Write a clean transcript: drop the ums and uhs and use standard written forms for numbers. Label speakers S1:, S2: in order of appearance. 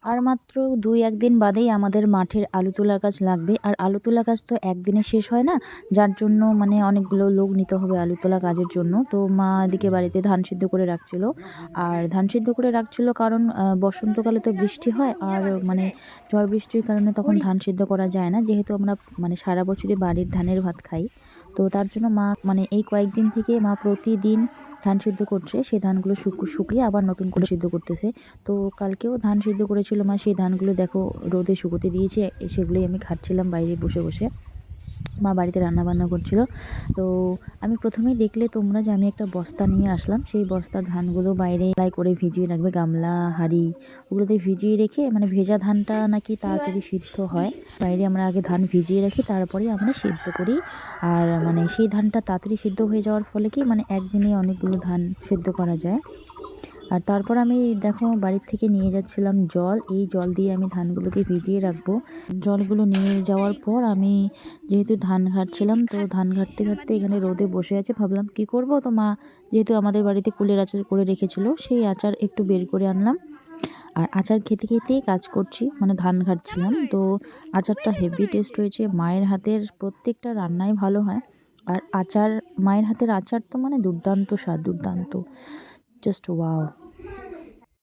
S1: আর মাত্র ২-১ দিন বাদেই আমাদের মাঠের আলু তোলা কাজ লাগবে। আর আলু তোলা কাজ তো একদিনে শেষ হয় না। যার জন্য মানে অনেকগুলো লোক নিতে হবে আলু তোলা কাজের জন্য। তো মা এদিকে বাড়িতে ধান সিদ্ধ করে রাখছিল। আর ধান সিদ্ধ করে রাখছিল কারণ বসন্তকালে তো বৃষ্টি হয় আর মানে ঝড় বৃষ্টির কারণে তখন ধান সিদ্ধ করা যায় না। যেহেতু আমরা মানে সারা বছরই বাড়ির ধানের ভাত খাই। তো তার জন্য মা মানে এই কয়েকদিন থেকে মা প্রতিদিন ধান সিদ্ধ করছে। সেই ধানগুলো শুকিয়ে আবার নতুন করে সিদ্ধ করতেছে। তো কালকেও ধান সিদ্ধ করেছিল মা, সেই ধানগুলো দেখো রোদে শুকোতে দিয়েছে, সেগুলোই আমি খাচ্ছিলাম বাইরে বসে বসে। মা বাড়িতে রান্নাবান্না করছিল। তো আমি প্রথমেই দেখলে তোমরা যে আমি একটা বস্তা নিয়ে আসলাম, সেই বস্তার ধানগুলো বাইরে করে ভিজিয়ে রাখবে, গামলা হাঁড়ি ওগুলোতে ভিজিয়ে রেখে, মানে ভেজা ধানটা নাকি তাড়াতাড়ি সিদ্ধ হয়। বাইরে আমরা আগে ধান ভিজিয়ে রাখি, তারপরে আমরা সিদ্ধ করি। আর মানে সেই ধানটা তাড়াতাড়ি সিদ্ধ হয়ে যাওয়ার ফলে কি মানে একদিনে অনেকগুলো ধান সিদ্ধ করা যায়। আর তারপর আমি দেখো বাড়ির থেকে নিয়ে যাচ্ছিলাম জল, এই জল দিয়ে আমি ধানগুলোকে ভিজিয়ে রাখবো। জলগুলো নিয়ে যাওয়ার পর আমি যেহেতু ধান ঘাটছিলাম, তো ধান ঘাটতে ঘাটতে এখানে রোদে বসে আছে, ভাবলাম কি করব। তো মা যেহেতু আমাদের বাড়িতে কুলের আচার করে রেখেছিল, সেই আচার একটু বের করে আনলাম। আর আচার খেতে খেতেই কাজ করছি, মানে ধান ঘাটছিলাম। তো আচারটা হেভি টেস্ট হয়েছে, মায়ের হাতের প্রত্যেকটা রান্নাই ভালো হয়। আর আচার, মায়ের হাতের আচার তো মানে দুর্দান্ত স্বাদ, দুর্দান্ত, জাস্ট ওয়াও।